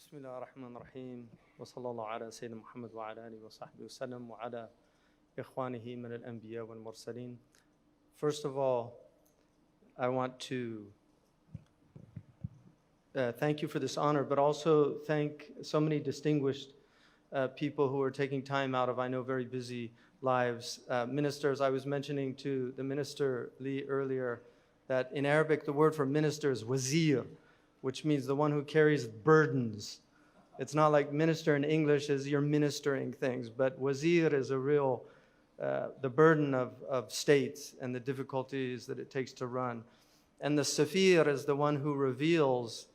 بسم الله الرحمن الرحيم وصلى الله على سيدنا محمد وعلى آله وصحبه وسلم وعلى إخوانه من الأنبياء والمرسلين. First of all, I want to thank you for this honor, but also thank so many distinguished people who are taking time out of, I know, very busy lives. Ministers, I was mentioning to the Minister Lee earlier that in Arabic the word for minister is wazir, which means the one who carries burdens. It's not like minister in English is you're ministering things, but wazir is a real, the burden of states and the difficulties that it takes to run. And the safir is the one who reveals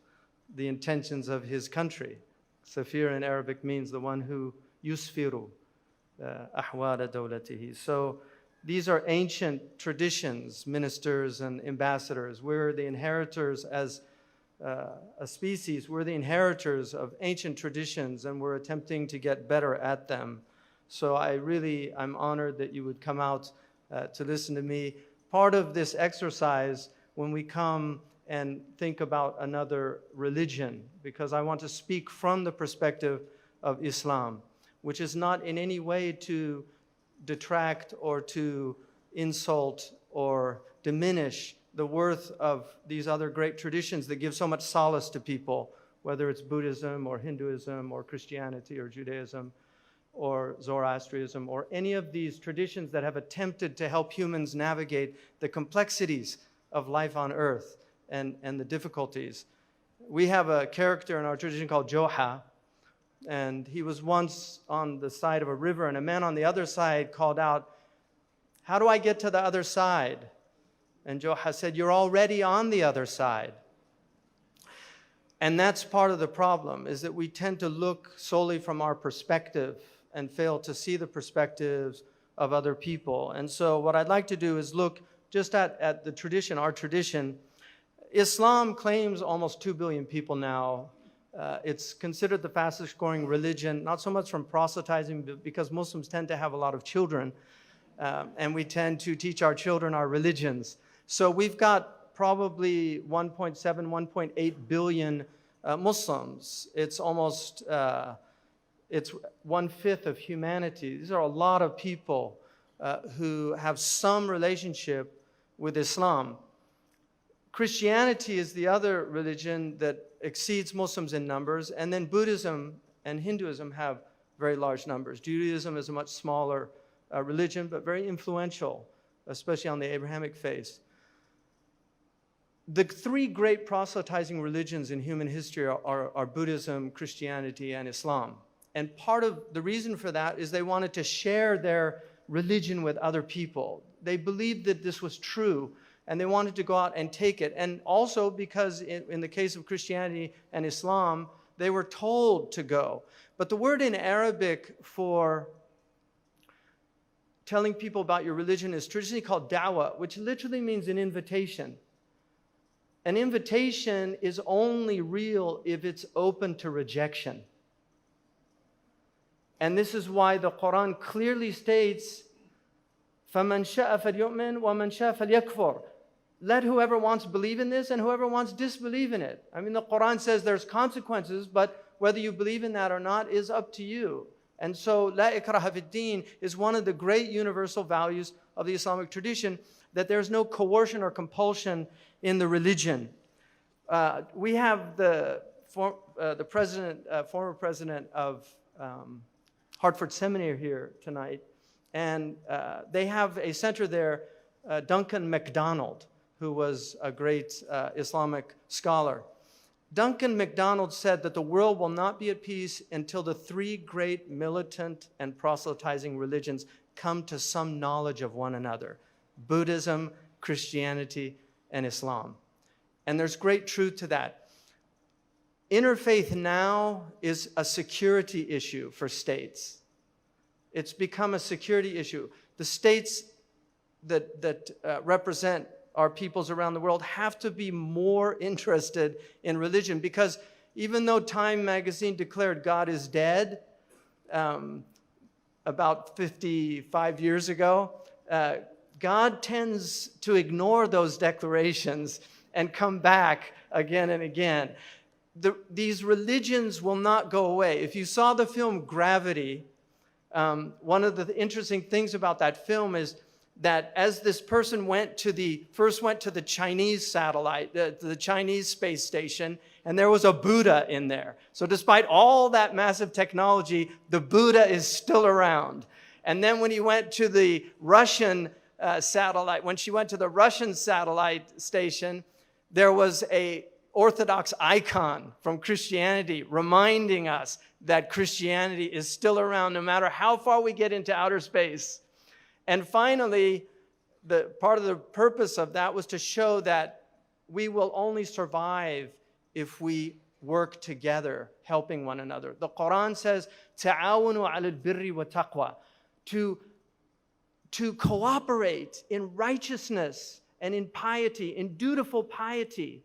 the intentions of his country. Safir in Arabic means the one who yusfiru ahwala dawlatihi. So these are ancient traditions, ministers and ambassadors. We're the inheritors as a species. We're the inheritors of ancient traditions, and we're attempting to get better at them. So I'm honored that you would come out to listen to me. Part of this exercise, when we come and think about another religion, because I want to speak from the perspective of Islam, which is not in any way to detract or to insult or diminish the worth of these other great traditions that give so much solace to people, whether it's Buddhism or Hinduism or Christianity or Judaism or Zoroastrianism or any of these traditions that have attempted to help humans navigate the complexities of life on earth and the difficulties. We have a character in our tradition called Joha, and he was once on the side of a river, and a man on the other side called out, "How do I get to the other side?" And Joha said, "You're already on the other side." And that's part of the problem, is that we tend to look solely from our perspective and fail to see the perspectives of other people. And so what I'd like to do is look just at the tradition, our tradition. Islam claims almost 2 billion people now. It's considered the fastest growing religion, not so much from proselytizing, but because Muslims tend to have a lot of children, and we tend to teach our children our religions. So we've got probably 1.7, 1.8 billion Muslims. It's almost, it's 1/5 of humanity. These are a lot of people who have some relationship with Islam. Christianity is the other religion that exceeds Muslims in numbers, and then Buddhism and Hinduism have very large numbers. Judaism is a much smaller religion, but very influential, especially on the Abrahamic faith. The three great proselytizing religions in human history are Buddhism, Christianity, and Islam. And part of the reason for that is they wanted to share their religion with other people. They believed that this was true, and they wanted to go out and take it. And also because in the case of Christianity and Islam, they were told to go. But the word in Arabic for telling people about your religion is traditionally called da'wah, which literally means an invitation. An invitation is only real if it's open to rejection. And this is why the Qur'an clearly states, فَمَنْ شَاءَ فَلْيُؤْمِنْ وَمَنْ شَاءَ فَلْيَكْفُرْ. Let whoever wants believe in this and whoever wants disbelieve in it. I mean, the Qur'an says there's consequences, but whether you believe in that or not is up to you. And so, la ikraha fid din is one of the great universal values of the Islamic tradition, that there's no coercion or compulsion in the religion. We have the former president of Hartford Seminary here tonight, and they have a center there, Duncan MacDonald, who was a great Islamic scholar. Duncan MacDonald said that the world will not be at peace until the three great militant and proselytizing religions come to some knowledge of one another: Buddhism, Christianity, and Islam. And there's great truth to that. Interfaith now is a security issue for states. It's become a security issue. The states that represent our peoples around the world have to be more interested in religion, because even though Time magazine declared God is dead about 55 years ago, God tends to ignore those declarations and come back again and again. these religions will not go away. If you saw the film Gravity, one of the interesting things about that film is that as this person first went to the Chinese satellite, the Chinese space station, and there was a Buddha in there. So despite all that massive technology, the Buddha is still around. And then when he went to the Russian satellite, when she went to the Russian satellite station, there was a Orthodox icon from Christianity reminding us that Christianity is still around no matter how far we get into outer space. And finally, part of the purpose of that was to show that we will only survive if we work together, helping one another. The Qur'an says, "Ta'awunu 'alal birri wa taqwa," to cooperate in righteousness and in piety, in dutiful piety,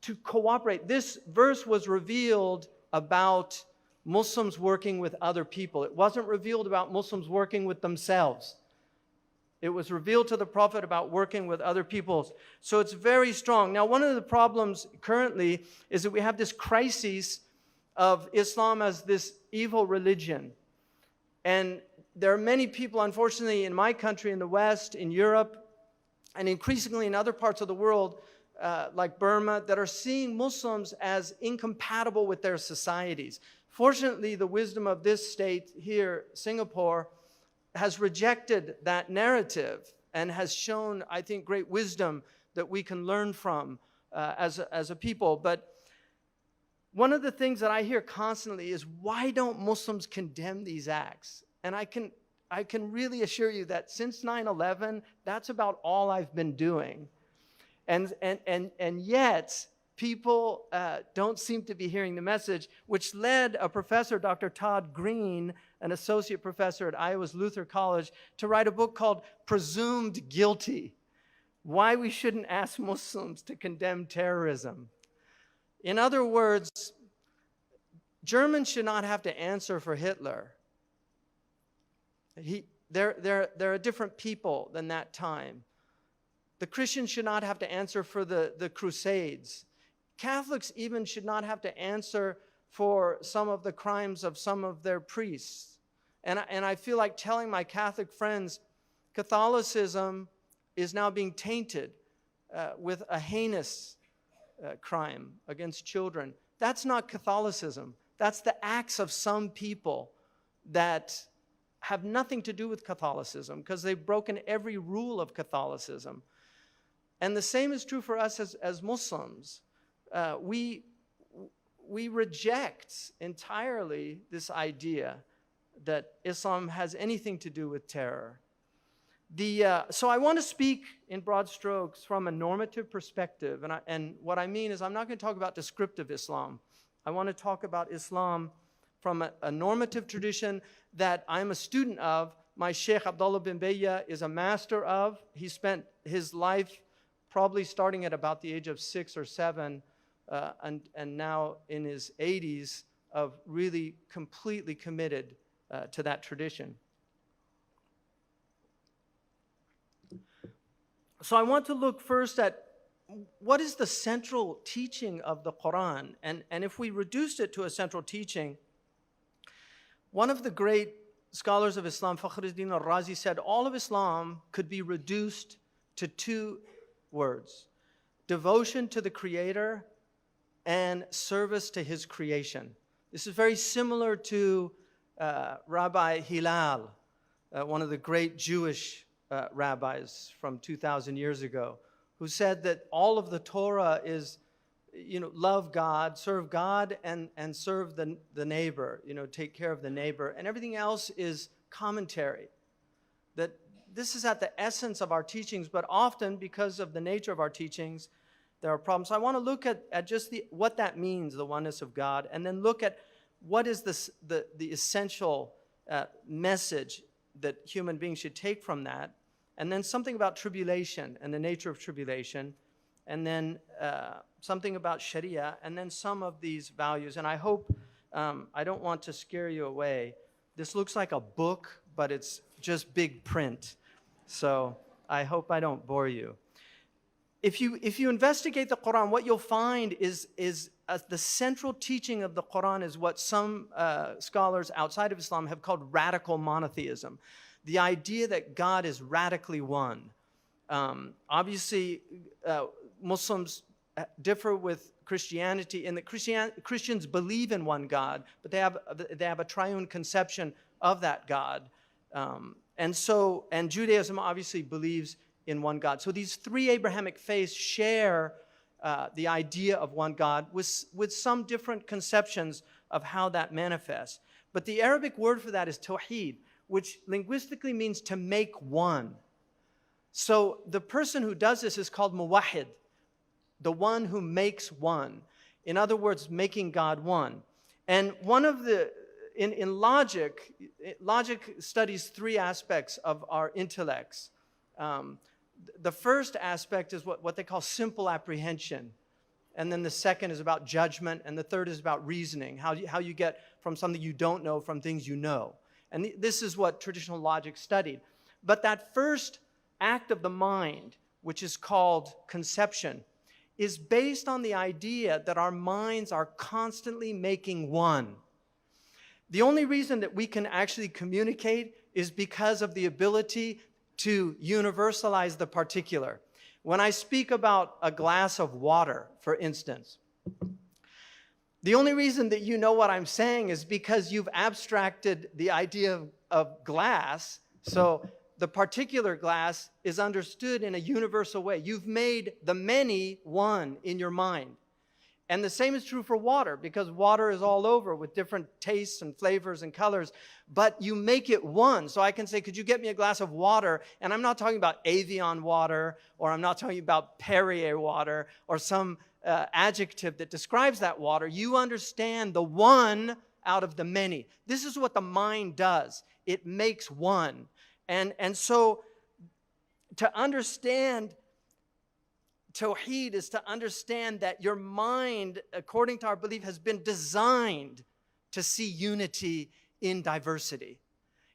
to cooperate. This verse was revealed about Muslims working with other people. It wasn't revealed about Muslims working with themselves. It was revealed to the Prophet about working with other peoples. So it's very strong. Now, one of the problems currently is that we have this crisis of Islam as this evil religion. And there are many people, unfortunately, in my country, in the West, in Europe, and increasingly in other parts of the world, like Burma, that are seeing Muslims as incompatible with their societies. Fortunately, the wisdom of this state here, Singapore, has rejected that narrative and has shown, I think, great wisdom that we can learn from as a people. But one of the things that I hear constantly is, why don't Muslims condemn these acts? And I can really assure you that since 9/11, that's about all I've been doing. And yet, people don't seem to be hearing the message, which led a professor, Dr. Todd Green, an associate professor at Iowa's Luther College, to write a book called Presumed Guilty: Why We Shouldn't Ask Muslims to Condemn Terrorism. In other words, Germans should not have to answer for Hitler. They're a different people than that time. The Christians should not have to answer for the Crusades. Catholics even should not have to answer for some of the crimes of some of their priests. And I feel like telling my Catholic friends, Catholicism is now being tainted with a heinous crime against children. That's not Catholicism. That's the acts of some people that have nothing to do with Catholicism, because they've broken every rule of Catholicism. And the same is true for us as Muslims. We reject entirely this idea that Islam has anything to do with terror. So I want to speak in broad strokes from a normative perspective. And what I mean is, I'm not going to talk about descriptive Islam. I want to talk about Islam from a normative tradition that I'm a student of. My Sheikh Abdullah bin Bayya is a master of. He spent his life probably starting at about the age of 6 or 7 and now in his 80s, of really completely committed to that tradition. So I want to look first at what is the central teaching of the Qur'an. And if we reduced it to a central teaching, one of the great scholars of Islam, Fakhruddin al-Razi, said all of Islam could be reduced to 2 words: devotion to the Creator and service to His creation. This is very similar to Rabbi Hillel, one of the great Jewish rabbis from 2,000 years ago, who said that all of the Torah is, love God, serve God, and serve the neighbor, take care of the neighbor, and everything else is commentary. That this is at the essence of our teachings, but often, because of the nature of our teachings, there are problems. So I want to look at just what that means, the oneness of God, and then look at what is the essential message that human beings should take from that, and then something about tribulation and the nature of tribulation, and then something about Sharia, and then some of these values. And I hope, I don't want to scare you away. This looks like a book, but it's just big print. So I hope I don't bore you. If you investigate the Quran, what you'll find is the central teaching of the Qur'an is what some scholars outside of Islam have called radical monotheism. The idea that God is radically one. Obviously, Muslims differ with Christianity in that Christians believe in one God, but they have a triune conception of that God. And Judaism obviously believes in one God. So these three Abrahamic faiths share the idea of one God with some different conceptions of how that manifests. But the Arabic word for that is tawheed, which linguistically means to make one. So the person who does this is called muwahhid, the one who makes one. In other words, making God one. And one of the, in logic studies three aspects of our intellects. The first aspect is what they call simple apprehension. And then the second is about judgment. And the third is about reasoning, how you get from something you don't know from things you know. And this is what traditional logic studied. But that first act of the mind, which is called conception, is based on the idea that our minds are constantly making one. The only reason that we can actually communicate is because of the ability to universalize the particular. When I speak about a glass of water, for instance, the only reason that you know what I'm saying is because you've abstracted the idea of glass. So the particular glass is understood in a universal way. You've made the many one in your mind. And the same is true for water, because water is all over with different tastes and flavors and colors, but you make it one. So I can say, could you get me a glass of water? And I'm not talking about Evian water, or I'm not talking about Perrier water, or some adjective that describes that water. You understand the one out of the many. This is what the mind does. It makes one. And so to understand Tawheed is to understand that your mind, according to our belief, has been designed to see unity in diversity.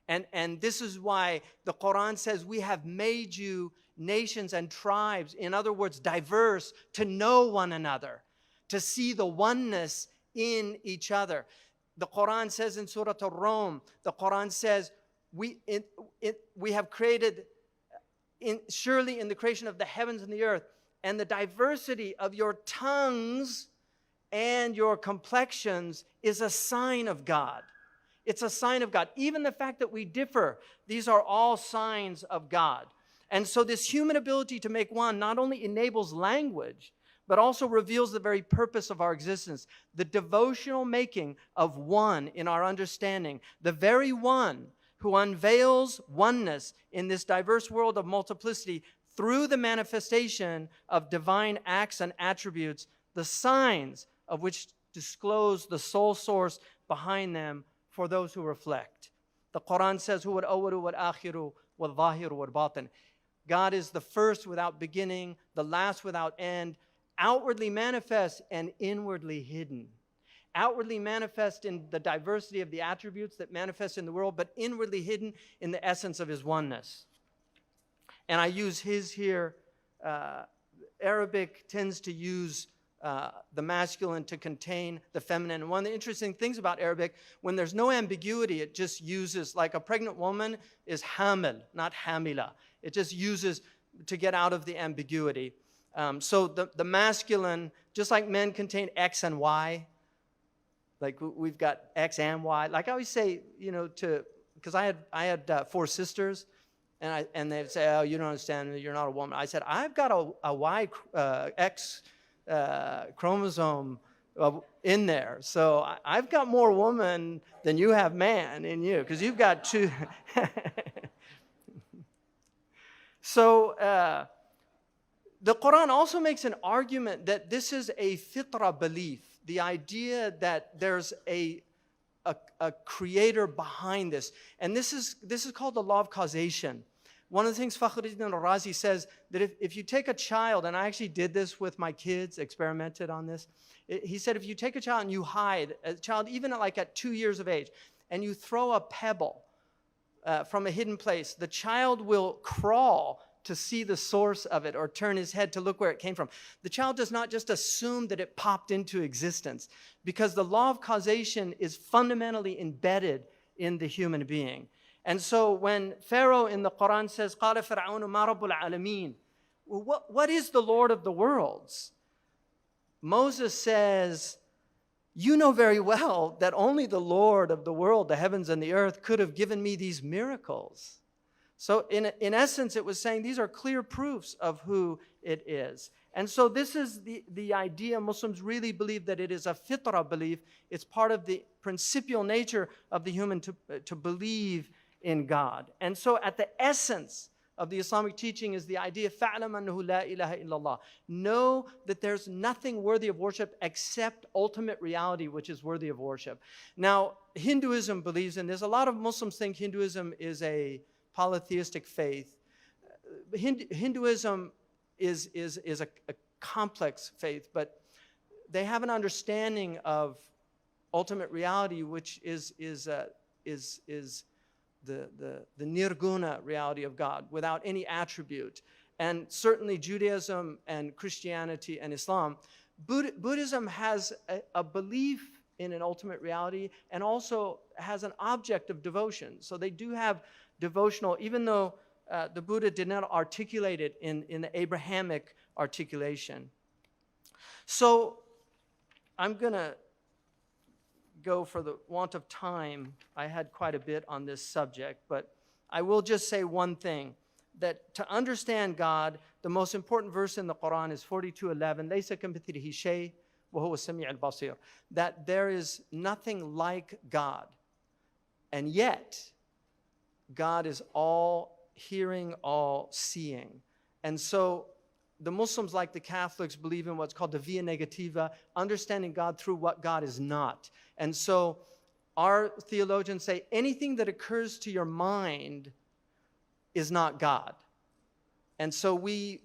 And this is why the Qur'an says we have made you nations and tribes, in other words, diverse, to know one another, to see the oneness in each other. The Qur'an says in Surah Al-Rum, the Qur'an says, we have created, surely in the creation of the heavens and the earth, and the diversity of your tongues and your complexions is a sign of God. It's a sign of God. Even the fact that we differ, these are all signs of God. And so this human ability to make one not only enables language, but also reveals the very purpose of our existence, the devotional making of one in our understanding, the very one who unveils oneness in this diverse world of multiplicity through the manifestation of divine acts and attributes, the signs of which disclose the sole source behind them for those who reflect. The Qur'an says, Huwa al-awwalu wal-akhiru wal-zahiru wal-batin. God is the first without beginning, the last without end, outwardly manifest and inwardly hidden. Outwardly manifest in the diversity of the attributes that manifest in the world, but inwardly hidden in the essence of His oneness. And I use his here. Arabic tends to use the masculine to contain the feminine. And one of the interesting things about Arabic, when there's no ambiguity, it just uses, like a pregnant woman is hamil, not hamila. It just uses to get out of the ambiguity. So the masculine, just like men contain X and Y, like we've got X and Y. Like I always say, because I had 4 sisters, and they'd say, oh, you don't understand, you're not a woman. I said, I've got a Y, X chromosome in there. So I've got more woman than you have man in you, because you've got 2. So the Qur'an also makes an argument that this is a fitra belief, the idea that there's a creator behind this. And this is called the law of causation. One of the things Fakhruddin al-Razi says, that if you take a child, and I actually did this with my kids, experimented on this. He said, if you take a child and you hide, a child even at 2 years of age, and you throw a pebble from a hidden place, the child will crawl to see the source of it or turn his head to look where it came from. The child does not just assume that it popped into existence, because the law of causation is fundamentally embedded in the human being. And so when Pharaoh in the Qur'an says, قَالَ فِرْعَوْنُ مَا رَبُّ الْعَالَمِينَ, what is the Lord of the worlds? Moses says, you know very well that only the Lord of the world, the heavens and the earth, could have given me these miracles. So in essence, it was saying these are clear proofs of who it is. And so this is the idea. Muslims really believe that it is a fitrah belief. It's part of the principial nature of the human to believe in God. And so at the essence of the Islamic teaching is the idea, فَعْلَمْ أَنَّهُ لَا إِلَهَ إِلَّا اللَّهِ. Know that there's nothing worthy of worship except ultimate reality, which is worthy of worship. Now, Hinduism believes in this. A lot of Muslims think Hinduism is a polytheistic faith. Hinduism is a complex faith, but they have an understanding of ultimate reality, which is the nirguna reality of God, without any attribute. And certainly Judaism and Christianity and Islam. Buddhism has a belief in an ultimate reality and also has an object of devotion. So they do have devotional, even though the Buddha did not articulate it in the Abrahamic articulation. So I'm going to go, for the want of time. I had quite a bit on this subject, but I will just say one thing, that to understand God, the most important verse in the Qur'an is 42:11, لَيْسَ كَمِثْلِهِ شَيْءٌ وَهُوَ السَّمِيعُ الْبَصِيرُ, that there is nothing like God, and yet God is all hearing, all seeing. And so the Muslims, like the Catholics, believe in what's called the via negativa, understanding God through what God is not. And so our theologians say anything that occurs to your mind is not God. And so we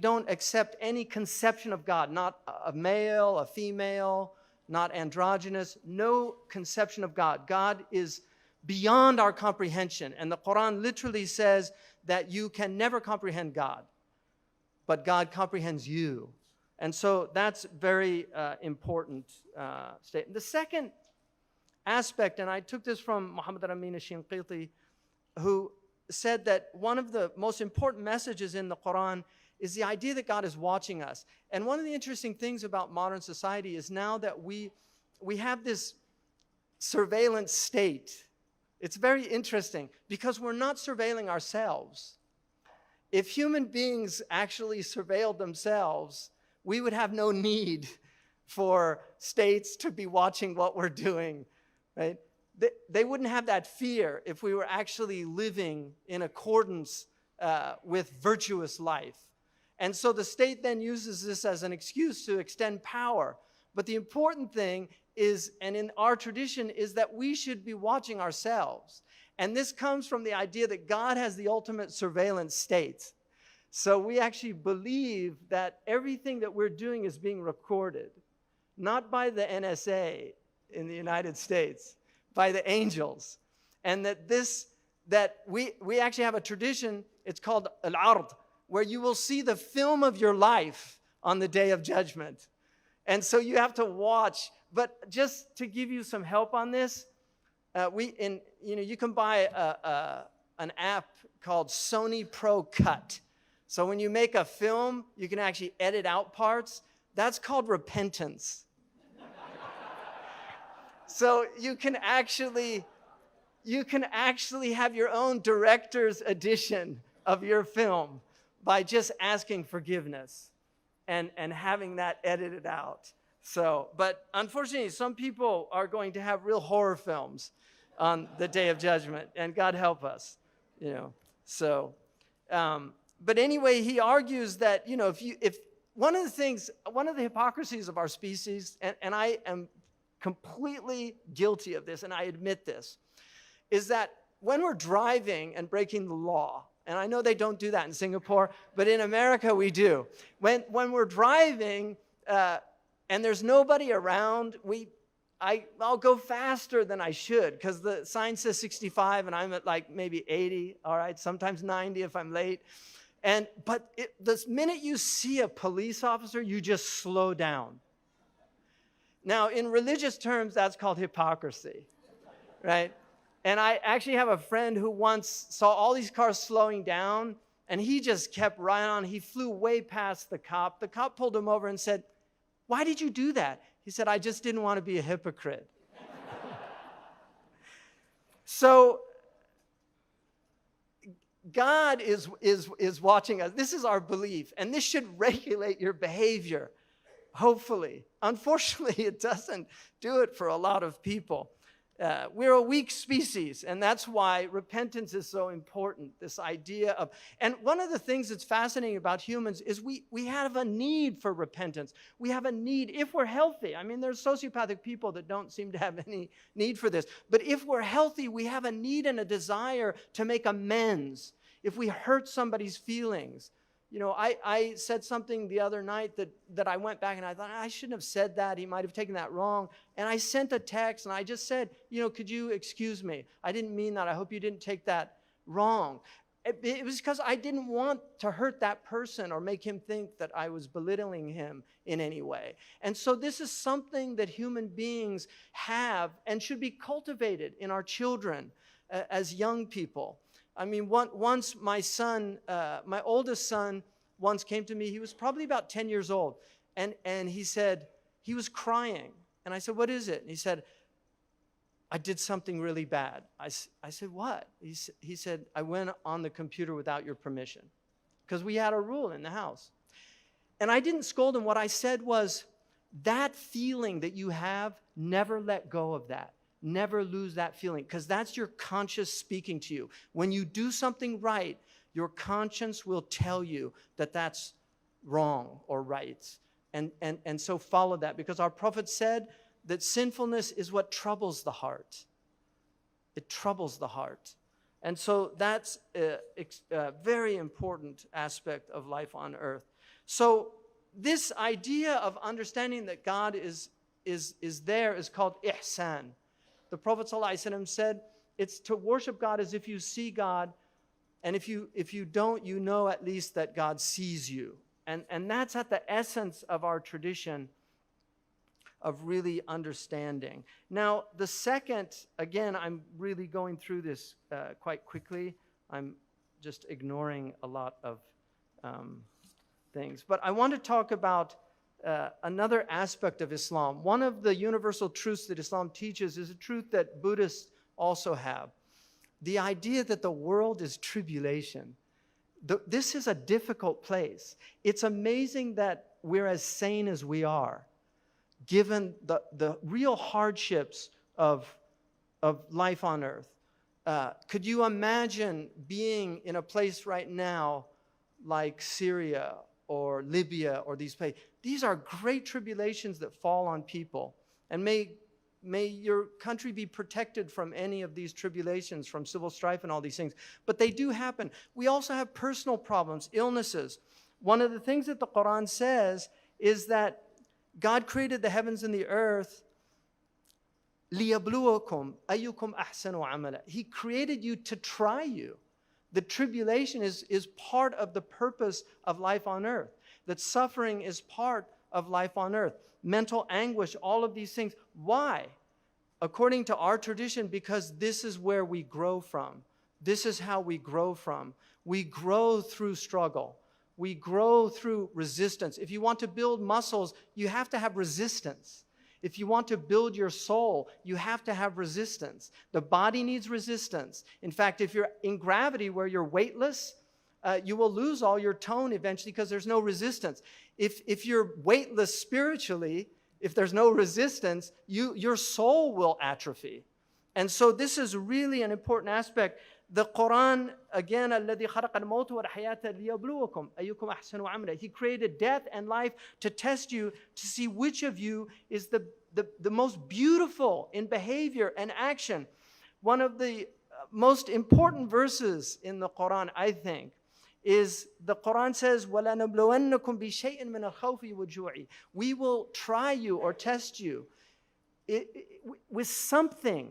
don't accept any conception of God, not a male, a female, not androgynous, no conception of God. God is beyond our comprehension. And the Quran literally says that you can never comprehend God, but God comprehends you. And so that's very important statement. The second aspect, and I took this from Muhammad al-Amin al-Shinqiti, who said that one of the most important messages in the Quran is the idea that God is watching us. And one of the interesting things about modern society is now that we have this surveillance state. It's very interesting because we're not surveilling ourselves. If human beings actually surveilled themselves, we would have no need for states to be watching what we're doing, right? They wouldn't have that fear if we were actually living in accordance with virtuous life. And so the state then uses this as an excuse to extend power. But the important thing is, and in our tradition, is that we should be watching ourselves. And this comes from the idea that God has the ultimate surveillance state. So we actually believe that everything that we're doing is being recorded, not by the NSA in the United States, by the angels. And that we actually have a tradition, it's called al-ard, where you will see the film of your life on the day of judgment. And so you have to watch. But just to give you some help on this, you can buy an app called Sony Pro Cut. So when you make a film, you can actually edit out parts. That's called repentance. So you can actually have your own director's edition of your film by just asking forgiveness and having that edited out. So, but unfortunately, some people are going to have real horror films on the day of judgment, and God help us, So, but anyway, he argues that, if one of the hypocrisies of our species, and I am completely guilty of this, and I admit this, is that when we're driving and breaking the law, and I know they don't do that in Singapore, but in America we do. When we're driving and there's nobody around, I'll go faster than I should because the sign says 65 and I'm at like maybe 80, all right, sometimes 90 if I'm late. But the minute you see a police officer, you just slow down. Now, in religious terms, that's called hypocrisy, right? And I actually have a friend who once saw all these cars slowing down, and he just kept right on. He flew way past the cop. The cop pulled him over and said, "Why did you do that?" He said, "I just didn't want to be a hypocrite." So God is watching us. This is our belief, and this should regulate your behavior, hopefully. Unfortunately, it doesn't do it for a lot of people. We're a weak species, and that's why repentance is so important, this idea of, and one of the things that's fascinating about humans is we have a need for repentance. We have a need, if we're healthy. I mean, there's sociopathic people that don't seem to have any need for this. But if we're healthy, we have a need and a desire to make amends. If we hurt somebody's feelings. You know, I said something the other night that I went back and I thought, I shouldn't have said that. He might have taken that wrong. And I sent a text and I just said, you know, could you excuse me? I didn't mean that. I hope you didn't take that wrong. It was because I didn't want to hurt that person or make him think that I was belittling him in any way. And so this is something that human beings have and should be cultivated in our children as young people. I mean, once my son, my oldest son, once came to me. He was probably about 10 years old. And he said, he was crying. And I said, "What is it?" And he said, "I did something really bad." I said, "What?" He said, "I went on the computer without your permission." Because we had a rule in the house. And I didn't scold him. What I said was, that feeling that you have, never let go of that. Never lose that feeling, because that's your conscience speaking to you. When you do something right, your conscience will tell you that that's wrong or right. And so follow that, because our Prophet said that sinfulness is what troubles the heart. It troubles the heart. And so that's a very important aspect of life on earth. So this idea of understanding that God is there is called ihsan. The Prophet ﷺ said, it's to worship God as if you see God, and if you don't, you know at least that God sees you. And that's at the essence of our tradition of really understanding. Now, the second, again, I'm really going through this quite quickly. I'm just ignoring a lot of things. But I want to talk about another aspect of Islam. One of the universal truths that Islam teaches is a truth that Buddhists also have. The idea that the world is tribulation. This is a difficult place. It's amazing that we're as sane as we are, given the real hardships of life on earth. Could you imagine being in a place right now like Syria or Libya or these places? These are great tribulations that fall on people. And may your country be protected from any of these tribulations, from civil strife and all these things. But they do happen. We also have personal problems, illnesses. One of the things that the Qur'an says is that God created the heavens and the earth لِيَبْلُوَكُمْ أَيُّكُمْ أَحْسَنُ عَمَلًا. He created you to try you. The tribulation is part of the purpose of life on earth. That suffering is part of life on earth. Mental anguish, all of these things. Why? According to our tradition, because this is where we grow from. This is how we grow from. We grow through struggle. We grow through resistance. If you want to build muscles, you have to have resistance. If you want to build your soul, you have to have resistance. The body needs resistance. In fact, if you're in gravity where you're weightless, you will lose all your tone eventually because there's no resistance. If you're weightless spiritually, if there's no resistance, your soul will atrophy. And so this is really an important aspect. The Quran, again, الَّذِي خَلَقَ الْمَوْتَ وَالْحَيَاةَ لِيَبْلُوَكُمْ أَيُّكُمْ أَحْسَنُ عَمَلًا. He created death and life to test you, to see which of you is the most beautiful in behavior and action. One of the most important verses in the Quran, I think, is the Quran says, وَلَنَبْلُوَنَّكُمْ بِشَيْءٍ مِّنَ الْخَوْفِ وَالْجُوعِ. We will try you or test you with something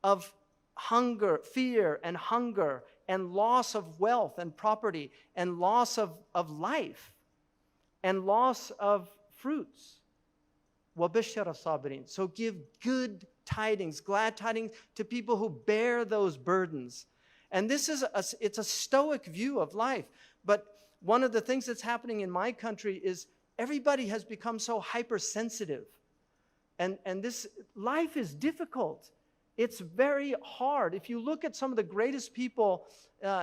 of hunger, fear and hunger and loss of wealth and property and loss of life and loss of fruits. وَبَشَّرَ الصَّابِرِينَ. So give good tidings, glad tidings to people who bear those burdens. And this is it's a stoic view of life. But one of the things that's happening in my country is everybody has become so hypersensitive. And this life is difficult. It's very hard. If you look at some of the greatest people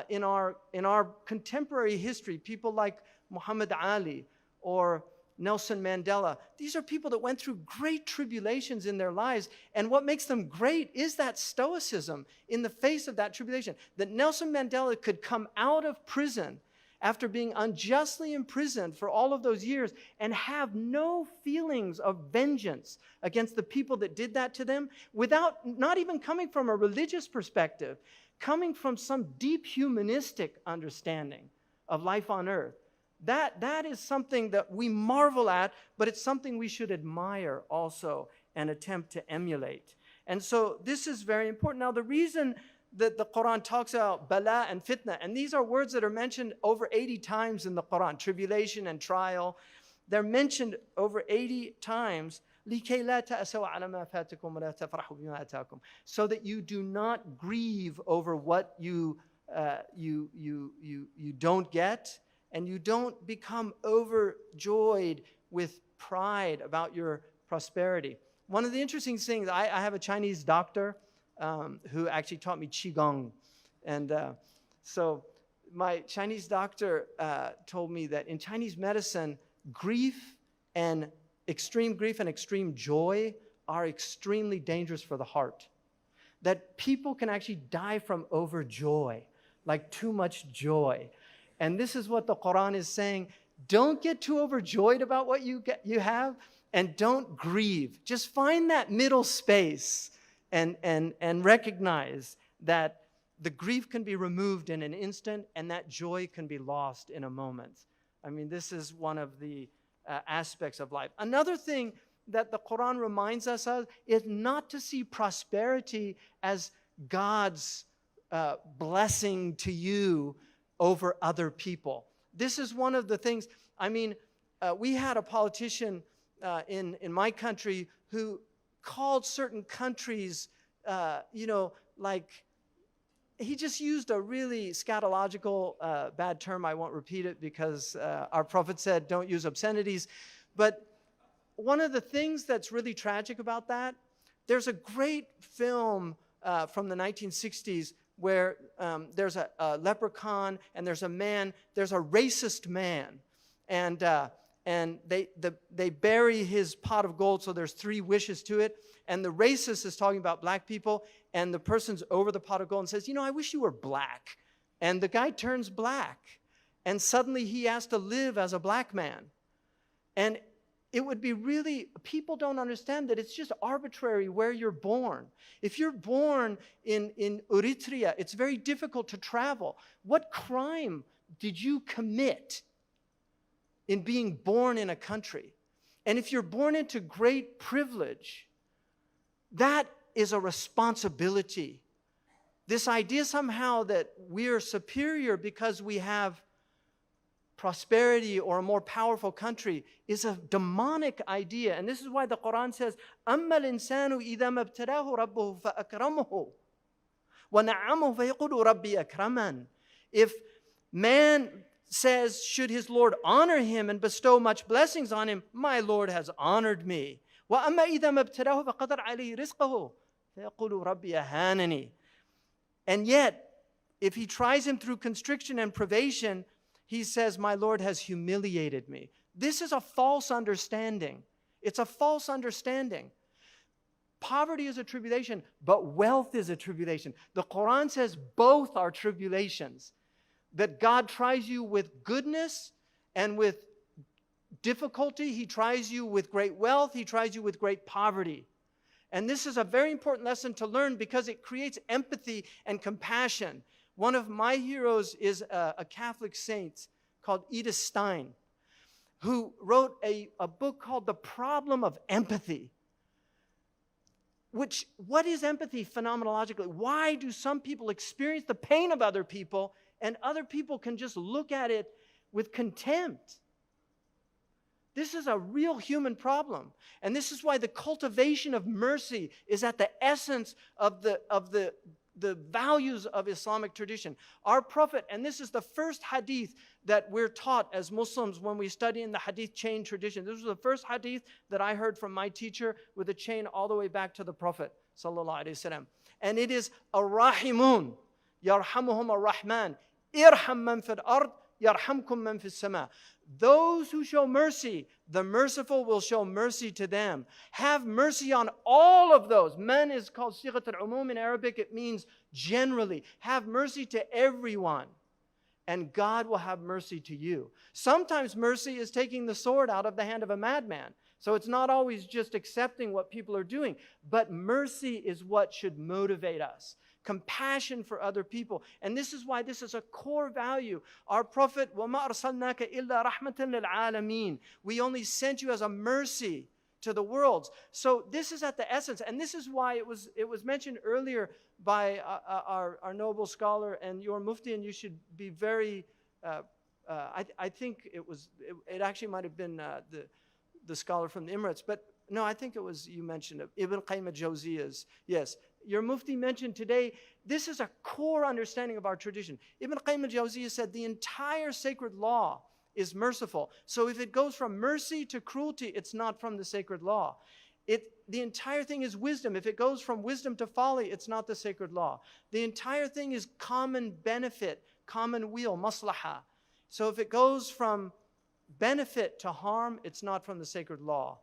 in our contemporary history, people like Muhammad Ali or Nelson Mandela, these are people that went through great tribulations in their lives. And what makes them great is that stoicism in the face of that tribulation. That Nelson Mandela could come out of prison after being unjustly imprisoned for all of those years and have no feelings of vengeance against the people that did that to them, without not even coming from a religious perspective, coming from some deep humanistic understanding of life on earth. That is something that we marvel at, but it's something we should admire also and attempt to emulate. And so this is very important. Now, the reason that the Quran talks about bala and fitna, and these are words that are mentioned over 80 times in the Quran, tribulation and trial. They're mentioned over 80 times, لِكَيْ لَا تَأْسَوْا عَلَى مَا فَاتَكُمْ وَلَا تَفْرَحُوا بِمَا أَتَاكُمْ, so that you do not grieve over what you don't get, and you don't become overjoyed with pride about your prosperity. One of the interesting things, I have a Chinese doctor who actually taught me Qigong. And so my Chinese doctor told me that in Chinese medicine, extreme grief and extreme joy are extremely dangerous for the heart. That people can actually die from overjoy, like too much joy. And this is what the Quran is saying. Don't get too overjoyed about what you have, and don't grieve. Just find that middle space and recognize that the grief can be removed in an instant and that joy can be lost in a moment. I mean, this is one of the aspects of life. Another thing that the Quran reminds us of is not to see prosperity as God's blessing to you over other people. This is one of the things, I mean, we had a politician in my country who called certain countries, like, he just used a really scatological bad term. I won't repeat it because our Prophet said don't use obscenities. But one of the things that's really tragic about that, there's a great film from the 1960s where there's a leprechaun and there's a man, there's a racist man. And they bury his pot of gold, so there's 3 wishes to it. And the racist is talking about black people, and the person's over the pot of gold and says, I wish you were black. And the guy turns black, and suddenly he has to live as a black man. And it would be really, people don't understand that it's just arbitrary where you're born. If you're born in Eritrea, it's very difficult to travel. What crime did you commit in being born in a country? And if you're born into great privilege, that is a responsibility. This idea somehow that we're superior because we have prosperity or a more powerful country is a demonic idea. And this is why the Quran says, أَمَّا الْإِنسَانُ إِذَا مَا ابْتَلَاهُ رَبُّهُ فَأَكْرَمَهُ وَنَعَّمَهُ فَيَقُولُ رَبِّي أَكْرَمَنِ. If man says, should his Lord honor him and bestow much blessings on him, my Lord has honored me. وَأَمَّا إِذَا مَا ابْتَلَاهُ فَقَدَرَ عَلَيْهِ رِزْقَهُ فَيَقُولُ رَبِّي أَهَانَنِي. And yet, if he tries him through constriction and privation, he says, my Lord has humiliated me. This is a false understanding. It's a false understanding. Poverty is a tribulation, but wealth is a tribulation. The Quran says both are tribulations. That God tries you with goodness and with difficulty. He tries you with great wealth. He tries you with great poverty. And this is a very important lesson to learn because it creates empathy and compassion. One of my heroes is a Catholic saint called Edith Stein, who wrote a book called The Problem of Empathy. What is empathy phenomenologically? Why do some people experience the pain of other people and other people can just look at it with contempt? This is a real human problem. And this is why the cultivation of mercy is at the essence of the values of Islamic tradition. Our Prophet, and this is the first hadith that we're taught as Muslims when we study in the hadith chain tradition. This was the first hadith that I heard from my teacher with a chain all the way back to the Prophet sallallahu alaihi wasallam. And it is Ar-Rahimun, Yarhamuhum Ar-Rahman, Irham man fil ard, Yarhamkum man fis sama. Those who show mercy, the merciful will show mercy to them. Have mercy on all of those. Man is called sighat al-umum in Arabic. It means generally. Have mercy to everyone, and God will have mercy to you. Sometimes mercy is taking the sword out of the hand of a madman. So it's not always just accepting what people are doing, but mercy is what should motivate us. Compassion for other people. And this is why this is a core value. Our Prophet, وَمَا أَرْسَلْنَاكَ إِلَّا رَحْمَةً لِلْعَالَمِينَ. We only sent you as a mercy to the worlds. So this is at the essence. And this is why it was mentioned earlier by our noble scholar and your mufti, and you should be very, I think it actually might have been the scholar from the Emirates, but no, I think it was, you mentioned it, Ibn Qayyim al-Jawziyya's, yes. Your mufti mentioned today, this is a core understanding of our tradition. Ibn Qayyim al-Jawziyya said the entire sacred law is merciful. So if it goes from mercy to cruelty, it's not from the sacred law. The entire thing is wisdom. If it goes from wisdom to folly, it's not the sacred law. The entire thing is common benefit, common weal, maslaha. So if it goes from benefit to harm, it's not from the sacred law.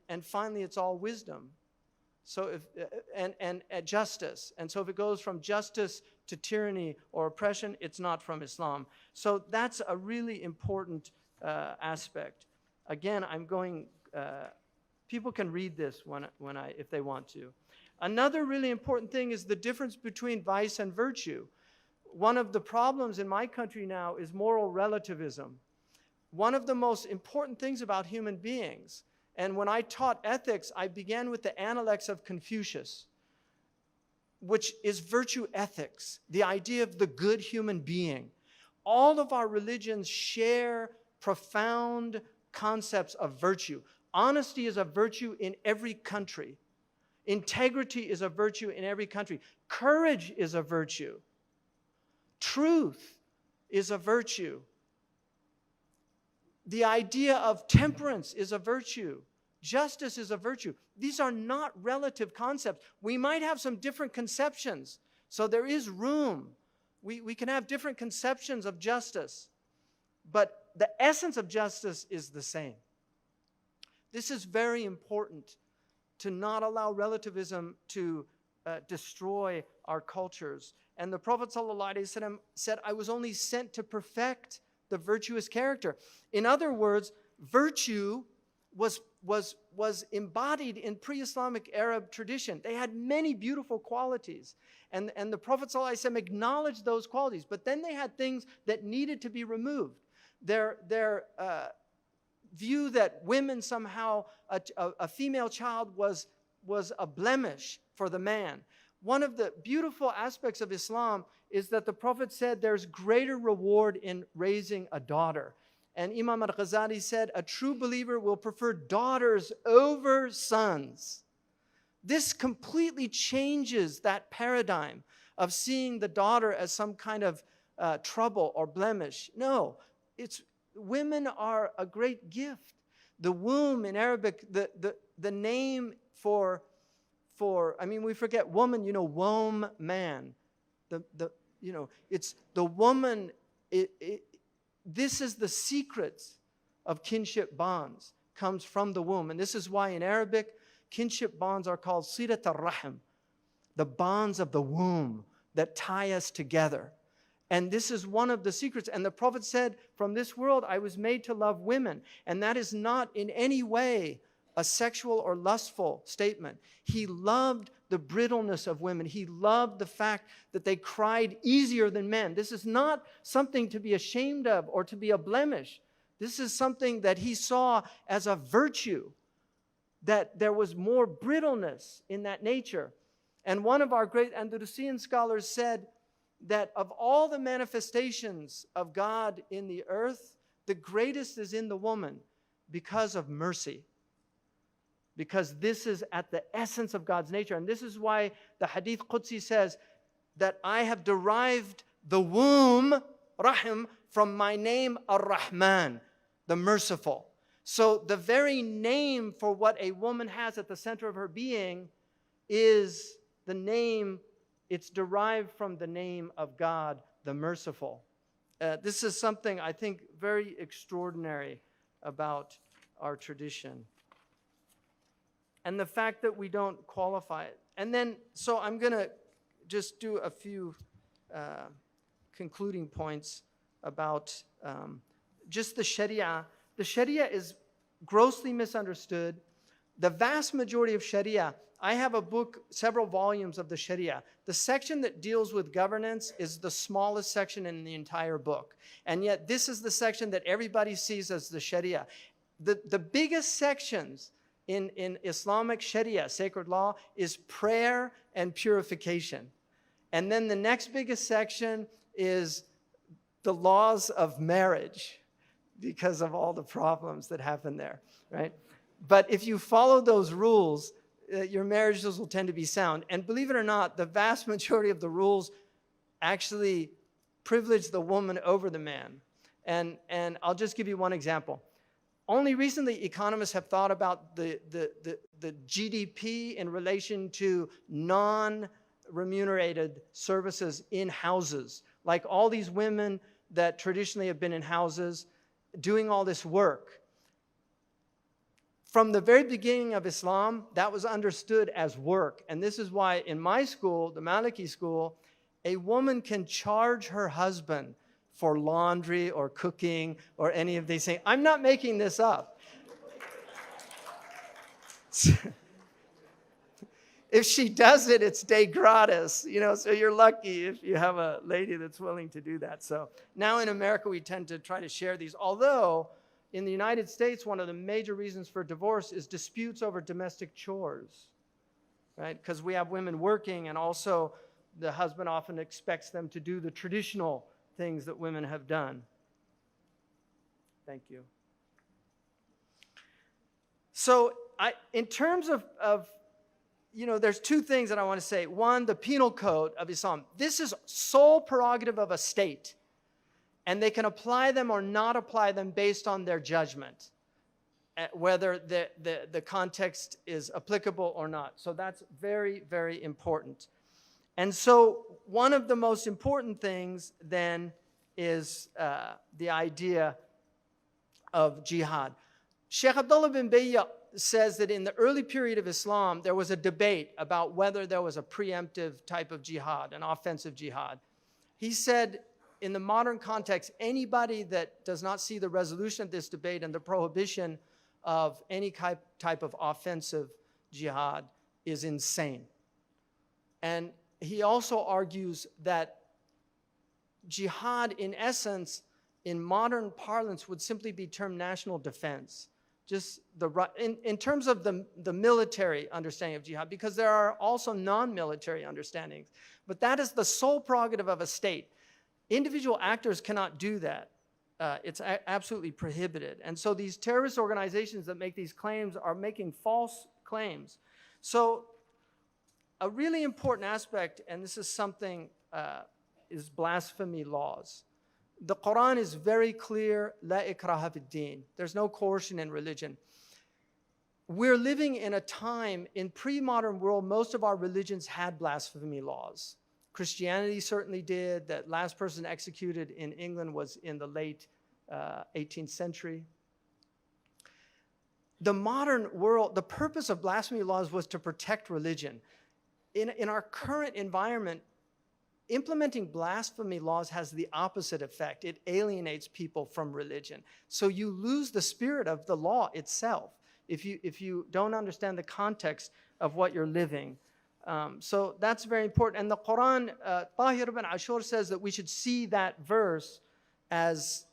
And finally, it's all wisdom. So and justice. And so if it goes from justice to tyranny or oppression, it's not from Islam. So that's a really important aspect. Again, I'm going. People can read this if they want to. Another really important thing is the difference between vice and virtue. One of the problems in my country now is moral relativism. One of the most important things about human beings. And when I taught ethics, I began with the Analects of Confucius, which is virtue ethics, the idea of the good human being. All of our religions share profound concepts of virtue. Honesty is a virtue in every country. Integrity is a virtue in every country. Courage is a virtue. Truth is a virtue. The idea of temperance is a virtue. Justice is a virtue. These are not relative concepts. We might have some different conceptions. So there is room. We can have different conceptions of justice. But the essence of justice is the same. This is very important, to not allow relativism to destroy our cultures. And the Prophet ﷺ said, I was only sent to perfect the virtuous character. In other words, virtue was embodied in pre-Islamic Arab tradition. They had many beautiful qualities. And the Prophet ﷺ acknowledged those qualities. But then they had things that needed to be removed. Their view that women somehow, a female child was a blemish for the man. One of the beautiful aspects of Islam is that the Prophet said there's greater reward in raising a daughter. And Imam al-Ghazali said, a true believer will prefer daughters over sons. This completely changes that paradigm of seeing the daughter as some kind of trouble or blemish. No, women are a great gift. The womb in Arabic, the name for I mean, we forget woman, womb, man. It's the woman. This is the secret of kinship bonds, comes from the womb. And this is why in Arabic, kinship bonds are called silat al-rahim, the bonds of the womb that tie us together. And this is one of the secrets. And the Prophet said, from this world, I was made to love women. And that is not in any way a sexual or lustful statement. He loved the brittleness of women. He loved the fact that they cried easier than men. This is not something to be ashamed of or to be a blemish. This is something that he saw as a virtue. that there was more brittleness in that nature. And one of our great Andalusian scholars said that of all the manifestations of God in the earth, the greatest is in the woman because of mercy. Because this is at the essence of God's nature. And this is why the Hadith Qudsi says that I have derived the womb, Rahim, from my name Ar-Rahman, the merciful. So the very name for what a woman has at the center of her being is the name, it's derived from the name of God, the merciful. This is something I think very extraordinary about our tradition. And the fact that we don't qualify it. And then, so I'm going to just do a few concluding points about just the Sharia. The Sharia is grossly misunderstood. The vast majority of Sharia, I have a book, several volumes of the Sharia. The section that deals with governance is the smallest section in the entire book. And yet this is the section that everybody sees as the Sharia. The biggest sections in Islamic Sharia, sacred law, is prayer and purification. And then the next biggest section is the laws of marriage, because of all the problems that happen there, right? But if you follow those rules, your marriages will tend to be sound. And believe it or not, the vast majority of the rules actually privilege the woman over the man. And I'll just give you one example. Only recently, economists have thought about the GDP in relation to non-remunerated services in houses. Like all these women that traditionally have been in houses doing all this work. From the very beginning of Islam, that was understood as work. And this is why in my school, the Maliki school, a woman can charge her husband for laundry or cooking or any of these things. I'm not making this up. If she does it, it's de gratis, so you're lucky if you have a lady that's willing to do that. So now in America, we tend to try to share these. Although in the United States, one of the major reasons for divorce is disputes over domestic chores, right? Because we have women working, and also the husband often expects them to do the traditional things that women have done. Thank you. So in terms of there's two things that I want to say. One, the penal code of Islam. This is sole prerogative of a state. And they can apply them or not apply them based on their judgment, whether the context is applicable or not. So that's very, very important. And so one of the most important things then is the idea of jihad. Sheikh Abdullah bin Bayya says that in the early period of Islam, there was a debate about whether there was a preemptive type of jihad, an offensive jihad. He said, in the modern context, anybody that does not see the resolution of this debate and the prohibition of any type of offensive jihad is insane. And he also argues that jihad, in essence, in modern parlance, would simply be termed national defense. Just in terms of the military understanding of jihad, because there are also non-military understandings. But that is the sole prerogative of a state. Individual actors cannot do that. It's absolutely prohibited. And so these terrorist organizations that make these claims are making false claims. So a really important aspect, and this is something, is blasphemy laws. The Qur'an is very clear, La ikraha fid din. There's no coercion in religion. We're living in a time, in pre-modern world, most of our religions had blasphemy laws. Christianity certainly did. That last person executed in England was in the late 18th century. The modern world, the purpose of blasphemy laws was to protect religion. In our current environment, implementing blasphemy laws has the opposite effect. It alienates people from religion. So you lose the spirit of the law itself if you don't understand the context of what you're living. So that's very important. And the Quran, Tahir ibn Ashur says that we should see that verse as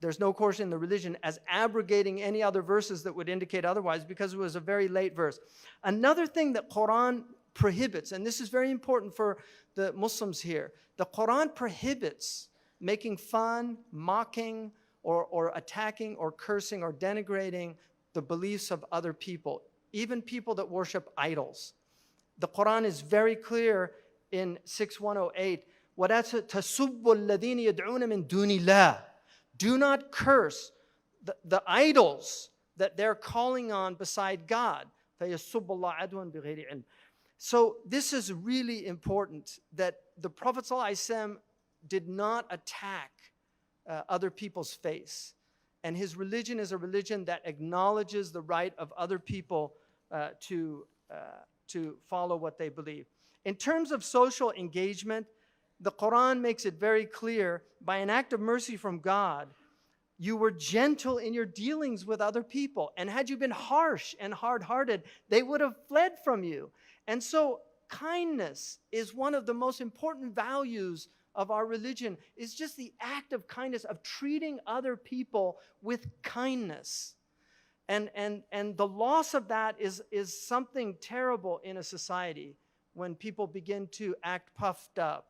There's no course in the religion as abrogating any other verses that would indicate otherwise, because it was a very late verse. Another thing that Quran prohibits, and this is very important for the Muslims here, the Quran prohibits making fun, mocking, or attacking, or cursing, or denigrating the beliefs of other people, even people that worship idols. The Quran is very clear in 6108, وَلَا تَسُبُّ الَّذِينَ يَدْعُونَ مِن دُونِ اللَّهِ. Do not curse the idols that they're calling on beside God. فَيَسُبُّ اللَّهَ عَدْوًا بِغَيْرِ عِلْمٍ. So this is really important, that the Prophet ﷺ did not attack other people's faith. And his religion is a religion that acknowledges the right of other people to follow what they believe. In terms of social engagement, the Quran makes it very clear, by an act of mercy from God, you were gentle in your dealings with other people. And had you been harsh and hard-hearted, they would have fled from you. And so kindness is one of the most important values of our religion. Is just the act of kindness, of treating other people with kindness. And the loss of that is something terrible in a society, when people begin to act puffed up.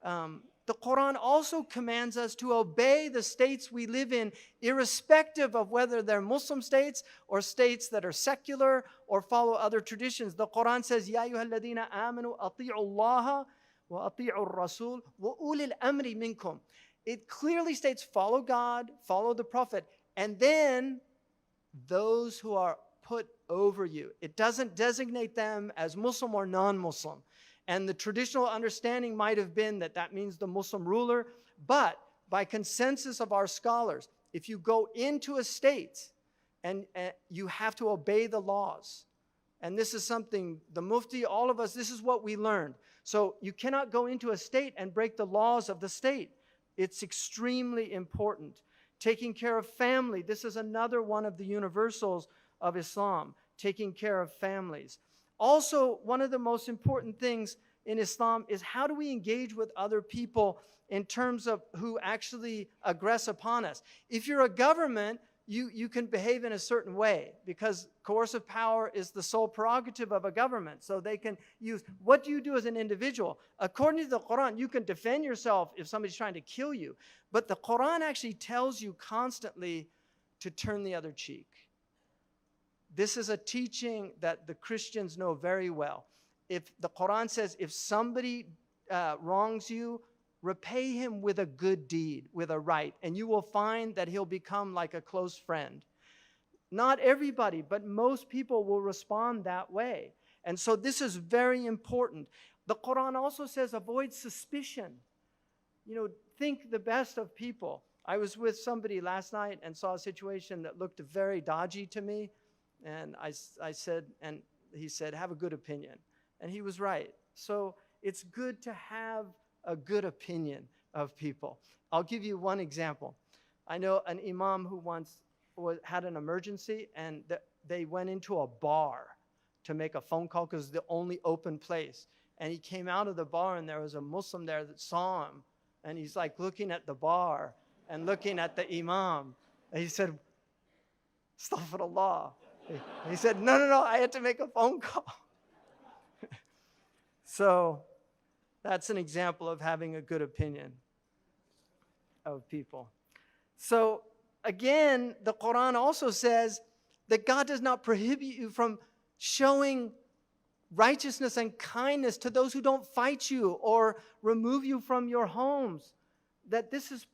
The Quran also commands us to obey the states we live in, irrespective of whether they're Muslim states or states that are secular or follow other traditions. The Quran says, يَا أَيُّهَا الَّذِينَ آمَنُوا أَطِيعُوا اللَّهَ وَأَطِيعُوا الرَّسُولَ وَأُولِي الْأَمْرِ مِنكُمْ. It clearly states, follow God, follow the Prophet, and then those who are put over you. It doesn't designate them as Muslim or non-Muslim. And the traditional understanding might have been that that means the Muslim ruler. But by consensus of our scholars, if you go into a state and you have to obey the laws. And this is something, the Mufti, all of us, this is what we learned. So you cannot go into a state and break the laws of the state. It's extremely important. Taking care of family. This is another one of the universals of Islam. Taking care of families. Also, one of the most important things in Islam is, how do we engage with other people in terms of who actually aggress upon us? If you're a government, you can behave in a certain way, because coercive power is the sole prerogative of a government. So they can use, what do you do as an individual? According to the Quran, you can defend yourself if somebody's trying to kill you. But the Quran actually tells you constantly to turn the other cheek. This is a teaching that the Christians know very well. If the Quran says, if somebody wrongs you, repay him with a good deed, with a right, and you will find that he'll become like a close friend. Not everybody, but most people will respond that way. And so this is very important. The Quran also says, avoid suspicion. You know, think the best of people. I was with somebody last night and saw a situation that looked very dodgy to me. And I said, and he said, have a good opinion. And he was right. So it's good to have a good opinion of people. I'll give you one example. I know an imam who once had an emergency, and they went into a bar to make a phone call because it's the only open place. And he came out of the bar, and there was a Muslim there that saw him. And he's like looking at the bar and looking at the imam. And he said, Astaghfirullah. He said, no, I had to make a phone call. So that's an example of having a good opinion of people. So again, the Quran also says that God does not prohibit you from showing righteousness and kindness to those who don't fight you or remove you from your homes. That this is,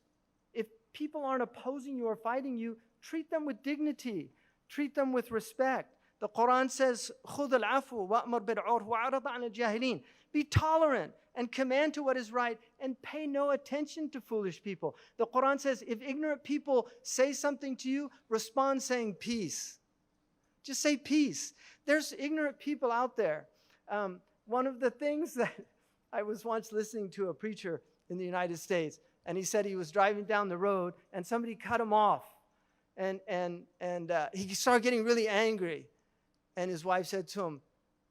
if people aren't opposing you or fighting you, treat them with dignity. Treat them with respect. The Quran says, خُذُ الْعَفْوَ وَأْمُرْ بِالْعُرْفِ وَأَعْرِضْ عَنِ الْجَاهِلِينَ. Be tolerant and command to what is right and pay no attention to foolish people. The Quran says, if ignorant people say something to you, respond saying peace. Just say peace. There's ignorant people out there. One of the things that I was once listening to a preacher in the United States, and he said he was driving down the road and somebody cut him off. And he started getting really angry. And his wife said to him,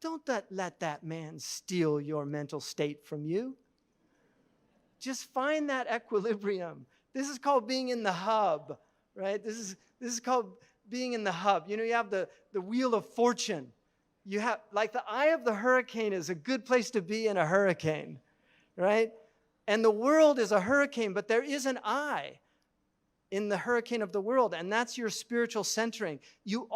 don't let that man steal your mental state from you. Just find that equilibrium. This is called being in the hub. right? This is called being in the hub. You know, you have the wheel of fortune. You have, like, the eye of the hurricane is a good place to be in a hurricane, right? And the world is a hurricane, but there is an eye in the hurricane of the world, and that's your spiritual centering. You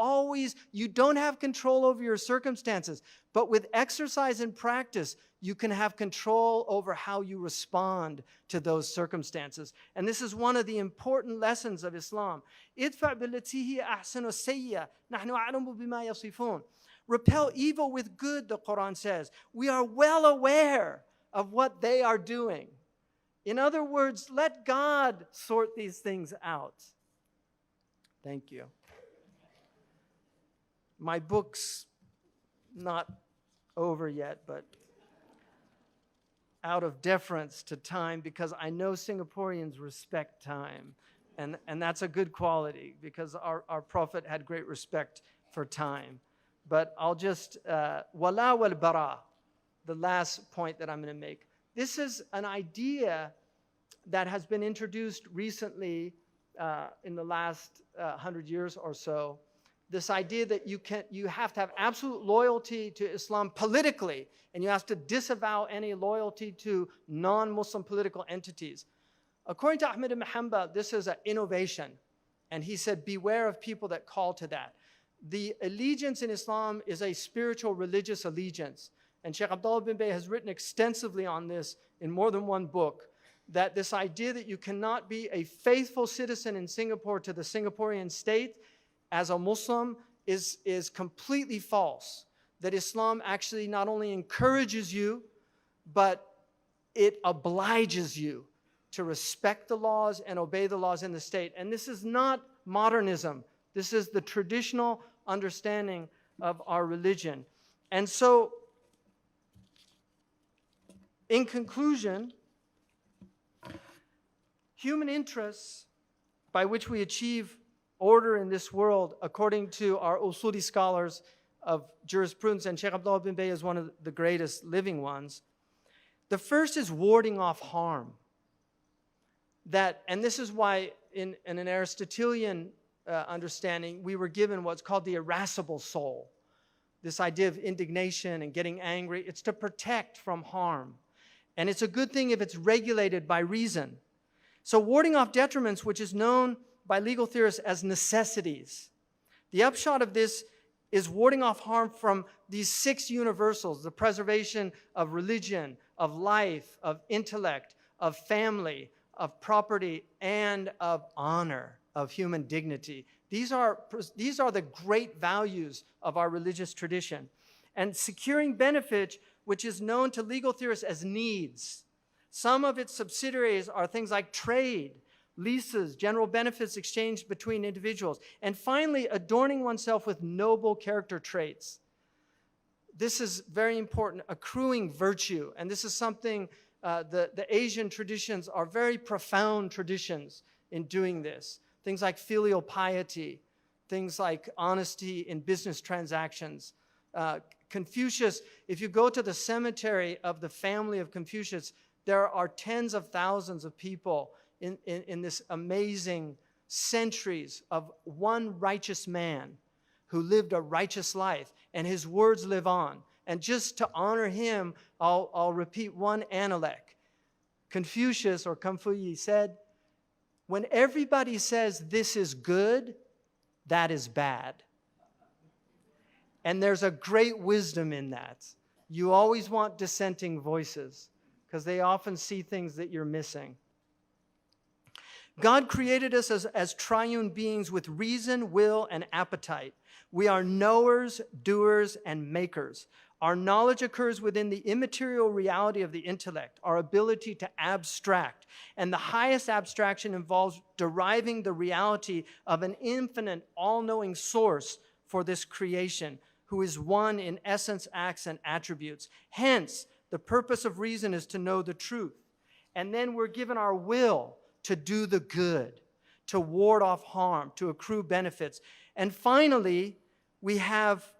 don't have control over your circumstances, but with exercise and practice, you can have control over how you respond to those circumstances. And this is one of the important lessons of Islam. Repel evil with good, the Quran says. We are well aware of what they are doing. In other words, let God sort these things out. Thank you. My book's not over yet, but out of deference to time, because I know Singaporeans respect time. And that's a good quality, because our Prophet had great respect for time. But I'll just, wala wal bara, the last point that I'm going to make. This is an idea that has been introduced recently in the last 100 years or so. This idea that you have to have absolute loyalty to Islam politically, and you have to disavow any loyalty to non-Muslim political entities. According to Ahmed ibn Hanbal, this is an innovation. And he said, beware of people that call to that. The allegiance in Islam is a spiritual religious allegiance. And Sheikh Abdullah bin Bay has written extensively on this in more than one book, that this idea that you cannot be a faithful citizen in Singapore to the Singaporean state as a Muslim is completely false. That Islam actually not only encourages you, but it obliges you to respect the laws and obey the laws in the state. And this is not modernism. This is the traditional understanding of our religion. And so, in conclusion, human interests by which we achieve order in this world, according to our usuli scholars of jurisprudence, and Sheikh Abdullah bin Bay is one of the greatest living ones. The first is warding off harm. And this is why in an Aristotelian understanding, we were given what's called the irascible soul. This idea of indignation and getting angry, it's to protect from harm. And it's a good thing if it's regulated by reason. So warding off detriments, which is known by legal theorists as necessities. The upshot of this is warding off harm from these 6 universals: the preservation of religion, of life, of intellect, of family, of property, and of honor, of human dignity. These are the great values of our religious tradition. And securing benefit, which is known to legal theorists as needs. Some of its subsidiaries are things like trade, leases, general benefits exchanged between individuals. And finally, adorning oneself with noble character traits. This is very important, accruing virtue. And this is something, the Asian traditions are very profound traditions in doing this. Things like filial piety, things like honesty in business transactions. Confucius, if you go to the cemetery of the family of Confucius, there are tens of thousands of people in this amazing centuries of one righteous man who lived a righteous life, and his words live on. And just to honor him, I'll repeat one analect. Confucius, or Confucius, said, when everybody says this is good, that is bad. And there's a great wisdom in that. You always want dissenting voices, because they often see things that you're missing. God created us as triune beings with reason, will, and appetite. We are knowers, doers, and makers. Our knowledge occurs within the immaterial reality of the intellect, our ability to abstract. And the highest abstraction involves deriving the reality of an infinite, all-knowing source for this creation, who is one in essence, acts, and attributes. Hence, the purpose of reason is to know the truth. And then we're given our will to do the good, to ward off harm, to accrue benefits. And finally, we have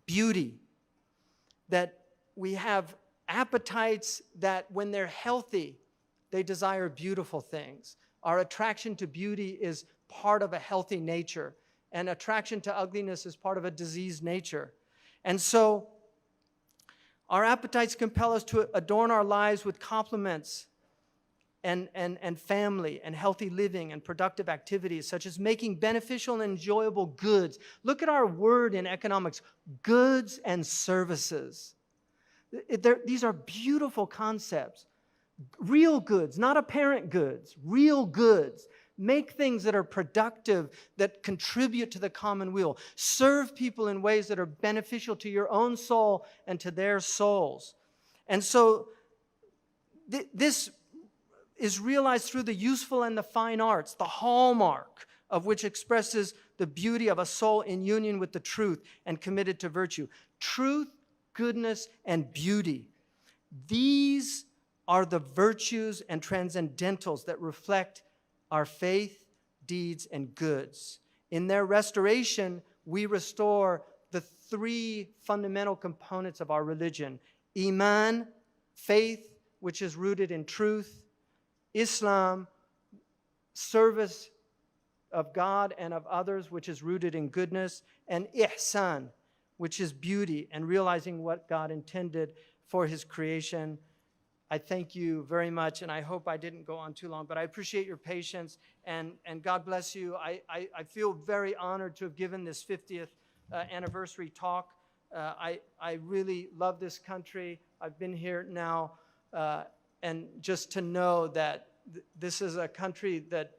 beauty, that we have appetites that when they're healthy, they desire beautiful things. Our attraction to beauty is part of a healthy nature, and attraction to ugliness is part of a diseased nature. And so our appetites compel us to adorn our lives with compliments and family and healthy living and productive activities, such as making beneficial and enjoyable goods. Look at our word in economics, goods and services. These are beautiful concepts. Real goods, not apparent goods, real goods. Make things that are productive, that contribute to the common weal. Serve people in ways that are beneficial to your own soul and to their souls. And so this is realized through the useful and the fine arts, the hallmark of which expresses the beauty of a soul in union with the truth and committed to virtue. Truth, goodness, and beauty. These are the virtues and transcendentals that reflect our faith, deeds, and goods. In their restoration, we restore the three fundamental components of our religion. Iman, faith, which is rooted in truth. Islam, service of God and of others, which is rooted in goodness. And ihsan, which is beauty and realizing what God intended for His creation. I thank you very much, and I hope I didn't go on too long, but I appreciate your patience, and God bless you. I feel very honored to have given this 50th anniversary talk. I really love this country. I've been here now, and just to know that this is a country that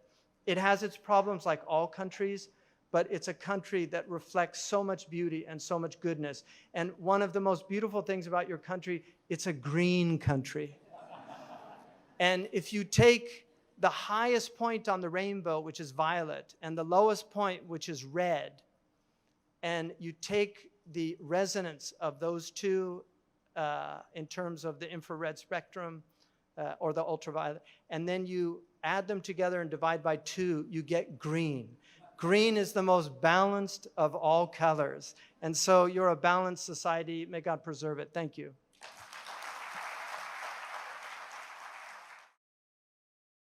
it has its problems like all countries, but it's a country that reflects so much beauty and so much goodness. And one of the most beautiful things about your country, it's a green country. And if you take the highest point on the rainbow, which is violet, and the lowest point, which is red, and you take the resonance of those two in terms of the infrared spectrum or the ultraviolet, and then you add them together and divide by 2, you get green. Green is the most balanced of all colors. And so you're a balanced society. May God preserve it. Thank you.